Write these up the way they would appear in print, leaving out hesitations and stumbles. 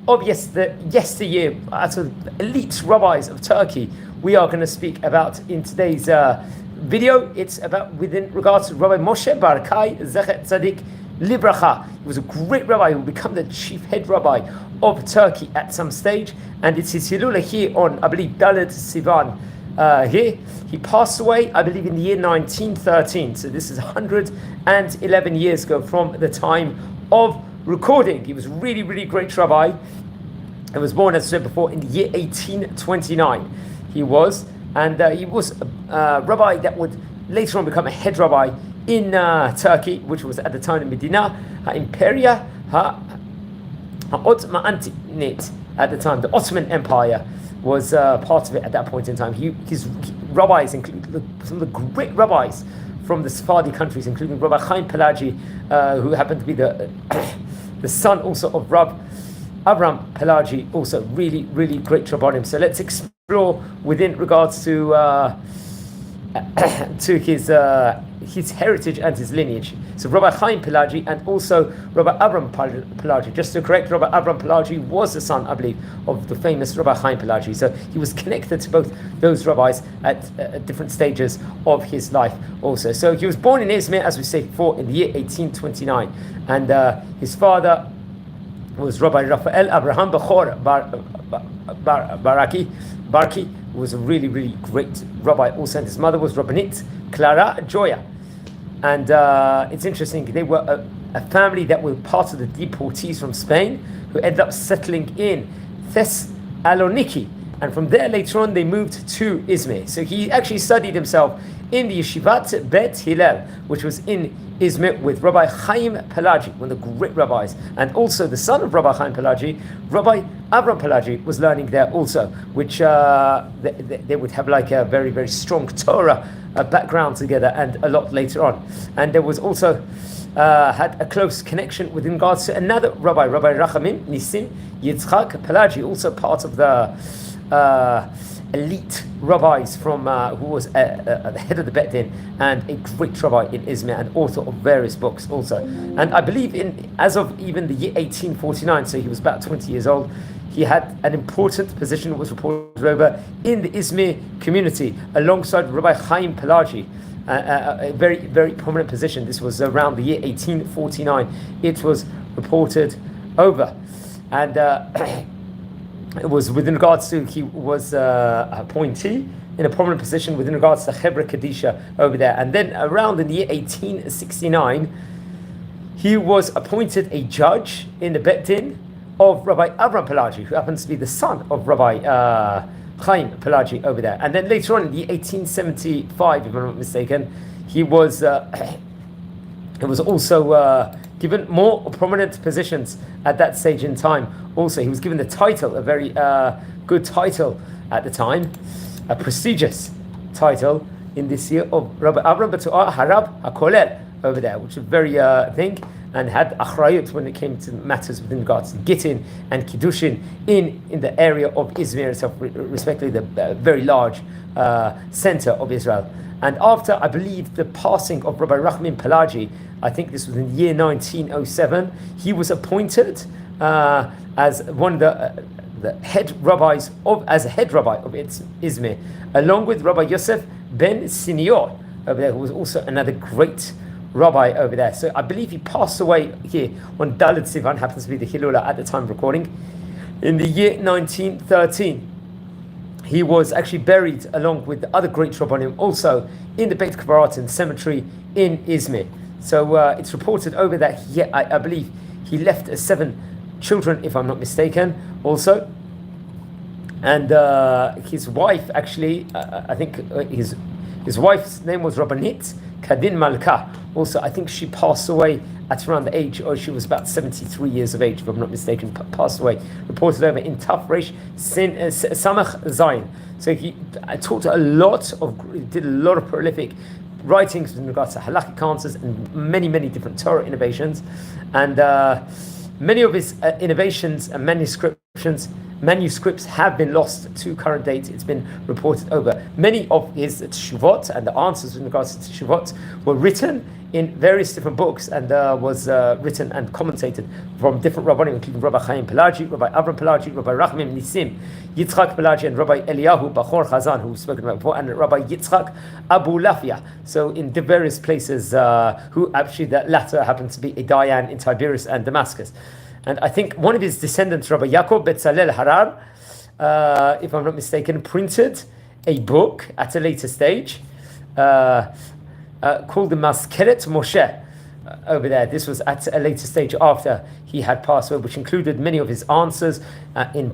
of yesteryear, elite rabbis of Turkey, we are going to speak about in today's video. It's about within regards to Rabbi Moshe Barki Z'tl Libracha. He was a great rabbi who will become the chief head rabbi of Turkey at some stage, and it's his hilula here on, I believe, Daled Sivan. Here he passed away, I believe, in the year 1913. So this is 111 years ago from the time of recording. He was really, really great rabbi. He was born, as I said before, in the year 1829. He was a rabbi that would later on become a head rabbi in Turkey, which was at the time the Medina Imperia Ottomanate. At the time, the Ottoman Empire was part of it at that point in time. His rabbis include some of the great rabbis from the Sephardi countries, including Rabbi Chaim Pelagi, who happened to be the son also of Rav Avram Pelagi, also really, really great rabbanim. So let's explore within regards to his heritage and his lineage. So Rabbi Chaim Pelagi and also Rabbi Avram Pelagi. Just to correct, Rabbi Avram Pelagi was the son, I believe, of the famous Rabbi Chaim Pelagi. So he was connected to both those rabbis at different stages of his life also. So he was born in Izmir, as we said before, in the year 1829. And his father was Rabbi Raphael Abraham Bechor Barki, who was a really, really great rabbi also. And his mother was Rabbinit Clara Joya. And it's interesting, they were a family that were part of the deportees from Spain who ended up settling in Thessaloniki. And from there, later on, they moved to Izmir. So he actually studied himself in the Yeshivat Bet Hillel, which was in Izmir, with Rabbi Chaim Pelagi, one of the great rabbis. And also the son of Rabbi Chaim Pelagi, Rabbi Avram Pelagi, was learning there also, which they would have like a very, very strong Torah background together, and a lot later on. And there was also had a close connection with regards to another rabbi, Rabbi Rachamim Nisim Yitzchak Pelagi, also part of the elite rabbis from who was the head of the Bet Din and a great rabbi in Izmir and author of various books also. And I believe as of even the year 1849, so he was about 20 years old, he had an important position that was reported over in the Izmir community alongside Rabbi Chaim Pelagi, a very, very prominent position. This was around the year 1849. It was reported over. And it was within regards to, he was a appointee in a prominent position within regards to Chevra Kadisha over there. And then around in the year 1869, he was appointed a judge in the Bet Din of Rabbi Avram Pelagi, who happens to be the son of Rabbi Chaim Pelagi over there. And then later on in the year 1875, if I'm not mistaken, he was also given more prominent positions at that stage in time. Also, he was given the title, a very good title at the time, a prestigious title in this year of Rabbi Avram B'Tu'ah Harab HaKolel over there, which is very thing, and had achrayut when it came to matters within regards to Gittin and Kiddushin in the area of Izmir itself, respectively, the very large center of Israel. And after, I believe, the passing of Rabbi Rachamim Pelagi, I think this was in the year 1907, he was appointed as one of the head rabbis as a head rabbi of Izmir, along with Rabbi Yosef ben Sinior over there, who was also another great rabbi over there. So I believe he passed away here on Daled Sivan, happens to be the Hilula at the time of recording, in the year 1913. He was actually buried along with the other great rabbanim also in the Beit Kvarat cemetery in Izmir. So it's reported over that I believe he left 7 children, if I'm not mistaken, also. And his wife, actually, I think his wife's name was Rabbanit Kadin Malka. Also, I think she passed away at around the age, or she was about 73 years of age, if I'm not mistaken, passed away. Reported over in Taf Reish Samach Zayin. So he did a lot of prolific writings in regards to halakhic answers and many, many different Torah innovations. And many of his innovations and manuscripts manuscripts have been lost to current date. It's been reported over. Many of his teshuvot and the answers in regards to teshuvot were written in various different books and was written and commentated from different rabbanim, including Rabbi Chaim Pelagi, Rabbi Avram Pelagi, Rabbi Rachmim Nisim, Yitzchak Pelagi, and Rabbi Eliyahu Bachor Chazan, who we've spoken about before, and Rabbi Yitzchak Abu Lafia. So in the various places, who actually the latter happened to be a Dayan in Tiberias and Damascus. And I think one of his descendants, Rabbi Yaakov Betzalel Harar, if I'm not mistaken, printed a book at a later stage called the Maskeret Moshe over there. This was at a later stage after he had passed away, which included many of his answers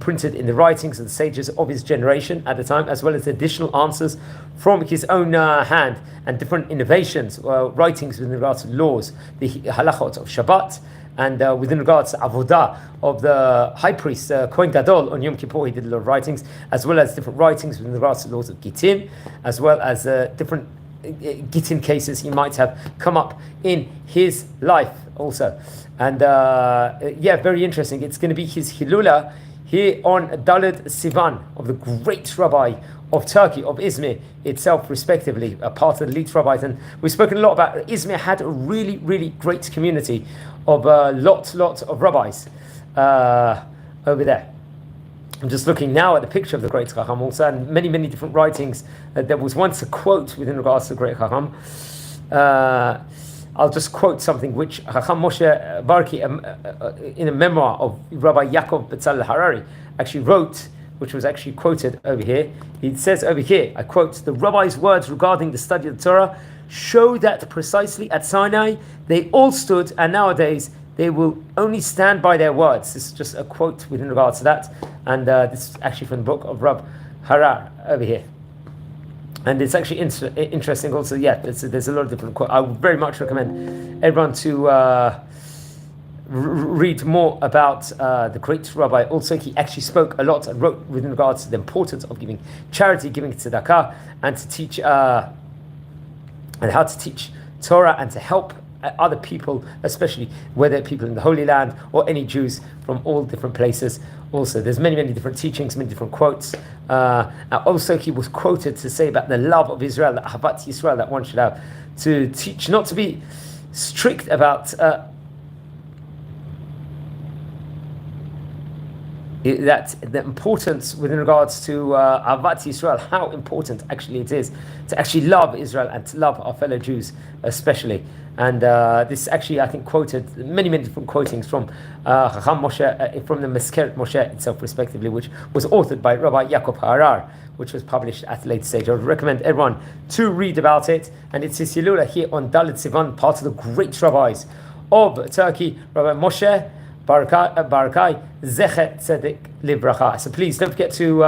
printed in the writings of the sages of his generation at the time, as well as additional answers from his own hand and different innovations, writings with regards to laws, the halachot of Shabbat, and within regards to avodah of the high priest, Kohen Gadol, on Yom Kippur, he did a lot of writings, as well as different writings within regards to laws of Gittin, as well as different Gittin cases he might have come up in his life also. And very interesting. It's going to be his Hilula here on Daled Sivan of the great rabbi of Turkey, of Izmir itself, respectively, a part of the elite rabbis. And we've spoken a lot about Izmir had a really, really great community of lots of rabbis over there. I'm just looking now at the picture of the great Chacham also, and many different writings. There was once a quote within regards to the great Chacham. I'll just quote something which Chacham Moshe Barki, in a memoir of Rabbi Yaakov Betzalel Harari, actually wrote, which was actually quoted over here. He says over here, I quote, "The rabbi's words regarding the study of the Torah show that precisely at Sinai they all stood, and nowadays they will only stand by their words." This is just a quote within regards to that, and this is actually from the book of Rab Harar over here. And it's actually interesting also, there's a lot of different quotes. I would very much recommend everyone to read more about the great rabbi. Also, he actually spoke a lot and wrote within regards to the importance of giving charity, giving tzedakah, and to teach and how to teach Torah and to help other people, especially whether people in the Holy Land or any Jews from all different places. Also, there's many different teachings, many different quotes. Also, he was quoted to say about the love of Israel, the Ahavat Yisrael, that one should have, to teach, not to be strict about that the importance within regards to Ahavat Yisrael, how important actually it is to actually love Israel and to love our fellow Jews especially. And this actually, I think, quoted many different quotings from Chacham Moshe, from the Maskeret Moshe itself, respectively, which was authored by Rabbi Yaakov Harar, which was published at a later stage. I would recommend everyone to read about it. And it's his Hilula here on Dalet Sivan, part of the great rabbis of Turkey, Rabbi Moshe Barki Z'tl Livracha. So please don't forget to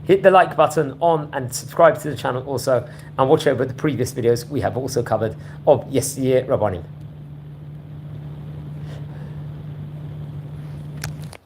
hit the like button on and subscribe to the channel also, and watch over the previous videos we have also covered of yesteryear Rabbanim.